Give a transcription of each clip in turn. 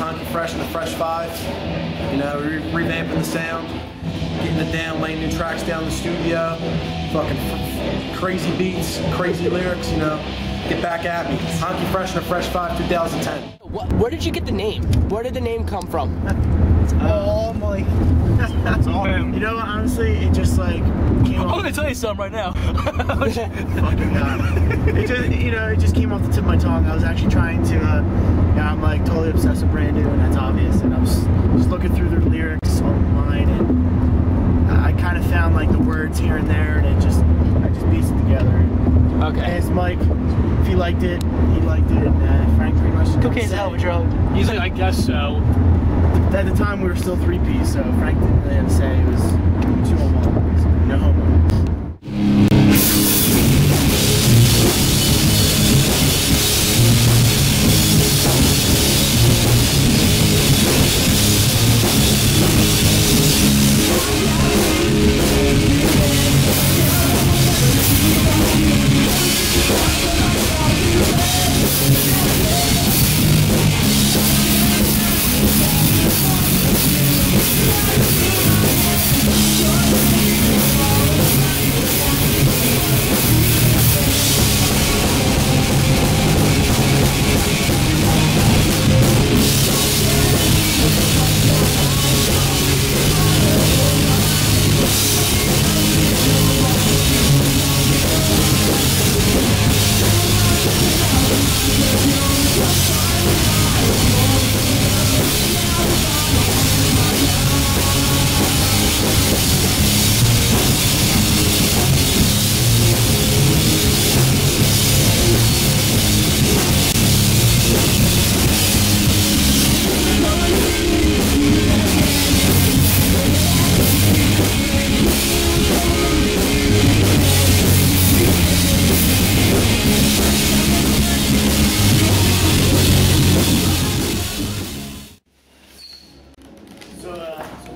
Honky Fresh and the Fresh Five. You know, revamping the sound, getting it down, laying new tracks down in the studio, fucking crazy beats, crazy lyrics, you know. Get back at me. Honky Fresh and the Fresh Five 2010. Where did you get the name? Where did the name come from? Oh my. That's all him. You know what, honestly, it just like came off. I'm gonna tell you something right now. Fucking God. It just, you know, it just came off the tip of my tongue. I was actually trying to, yeah, I'm like totally obsessed with Brand New, and that's obvious. And I was just looking through their lyrics online, and I kind of found like the words here and there, and I just pieced it together. Okay. I asked Mike if he liked it. He liked it, and Frank pretty much. Cocaine's a hell of a drug. He's like, I guess so. At the time, we were still 3-piece, so Frank didn't really have to say. It was 2-on-1. No homo.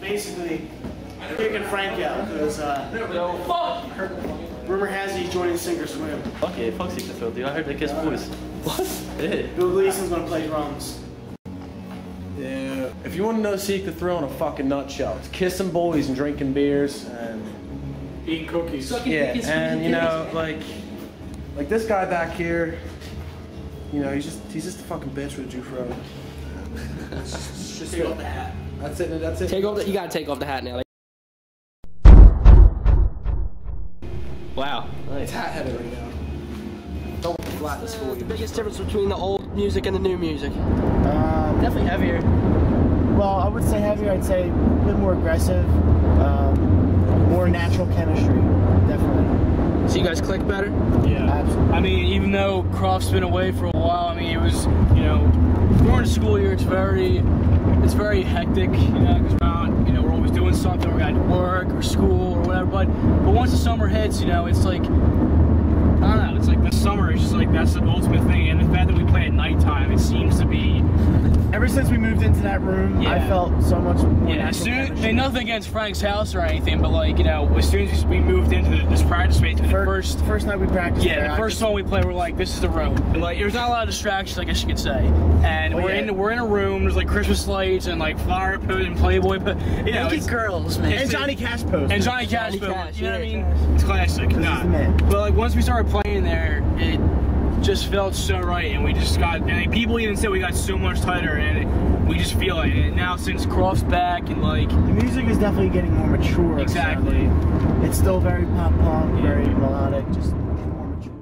Basically, kicking Frank out because rumor has it he's joining Sink or Swim. Fuck yeah, fuck Seek the Thrill, dude. I heard they kiss boys. What? Yeah. Bill Gleason's gonna play drums. Yeah. If you want to know Seek the Thrill in a fucking nutshell, it's kissing boys and drinking beers and Eating cookies. yeah, and you know, like this guy back here, you know, he's just a fucking bitch with a juke road. Just take off the hat. That's it. That's it. Take off the, you gotta take off the hat now. Wow. It's hat heavy right now. Don't flatten this for The you. biggest difference between the old music and the new music? Definitely heavier. Well, I would say heavier. I'd say a bit more aggressive, more natural chemistry. Definitely. So you guys click better? Yeah. Absolutely. I mean, even though Croft's been away for a while, I mean, it was, you know, during the school year, it's very hectic, you know, because we're not, you know, we're always doing something, we're going to work or school or whatever, but once the summer hits, you know, it's like, I don't know, it's like the summer is just like, that's the ultimate thing, and the fact that we play at nighttime, it seems to be... Ever since we moved into that room, I felt so much more Yeah, natural chemistry. and nothing against Frank's house or anything, but like, you know, as soon as we moved into this practice space, the first night we practiced. Yeah, the first song we played, we're like, this is the room. And like, there's not a lot of distractions, I guess you could say. And we're in a room. There's like Christmas lights and like flower put and Playboy put. You know, it's girls, man. And Johnny Cash post. and Johnny Cash. Johnny Put, Cash, you know what I yeah, mean? It's classic. He's the man. But like once we started playing there, it just felt so right, and we just got. And people even said we got so much tighter, and we just feel it. And now since Croft's back, and like The music is definitely getting more mature. exactly. So it's still very pop punk, very melodic, just more mature.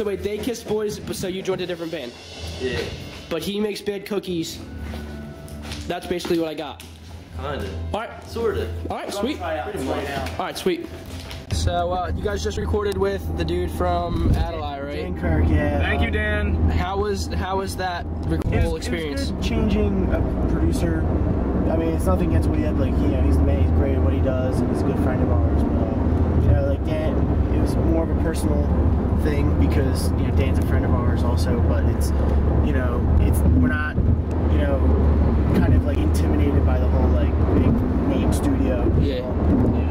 So wait, they kissed boys, but so you joined a different band. Yeah. But he makes bad cookies. That's basically what I got. Kinda. All right. Sorta. All right, sweet. Try out Pretty much. All right, sweet. So you guys just recorded with the dude from Adelaide, right? Dan Kirk, yeah. Thank you, Dan. How was that whole experience? It was good changing a producer. I mean, it's nothing against Woody. Like, you know, he's the man. He's great at what he does, and he's a good friend of ours. But you know, like Dan, it was more of a personal thing because you know Dan's a friend of ours also. But it's, you know, we're not, you know, kind of like intimidated by the whole like big name studio. Yeah.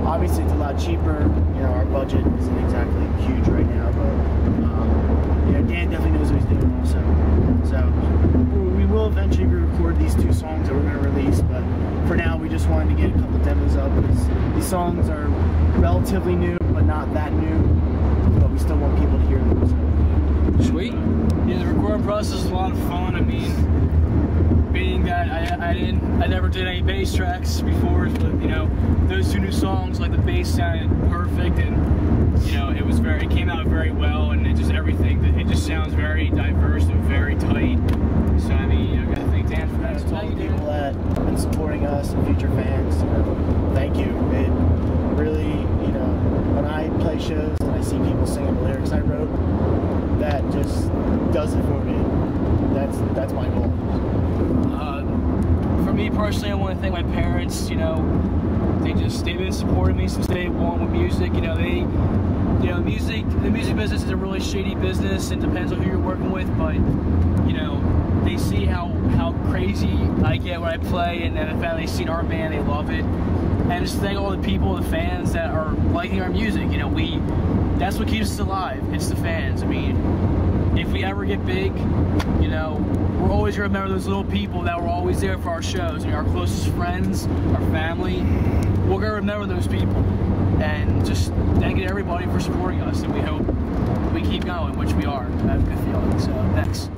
Obviously, it's a lot cheaper. You know, our budget isn't exactly huge right now, but you know, Dan definitely knows what he's doing also. So we will eventually re-record these 2 songs that we're going to release, but for now, we just wanted to get a couple demos up because these songs are relatively new, but not that new. But we still want people to hear them. So. Sweet. Yeah, the recording process is a lot of fun. I mean, being that I never did any bass tracks before, but you know, those 2 new songs, like the bass sounded perfect, and you know, it came out very well, and it just sounds very diverse and very tight. So I mean, I gotta thank Dan for that. To all the people that have been supporting us and future fans, you know, thank you. It really, you know, when I play shows and I see people singing the lyrics I wrote, that just does it for me. That's my goal. For me personally, I want to thank my parents. You know, they've been supporting me since day one with music. You know, the music business is a really shady business. It depends on who you're working with, but you know, they see how crazy I get when I play, and then the fact they've seen our band, they love it. And just thank all the people, the fans that are liking our music. You know, that's what keeps us alive. It's the fans. I mean, if we ever get big, you know, we're always gonna remember those little people that were always there for our shows. You know, our closest friends, our family. We're gonna remember those people. And just thank you to everybody for supporting us, and we hope we keep going, which we are. I have a good feeling. So thanks.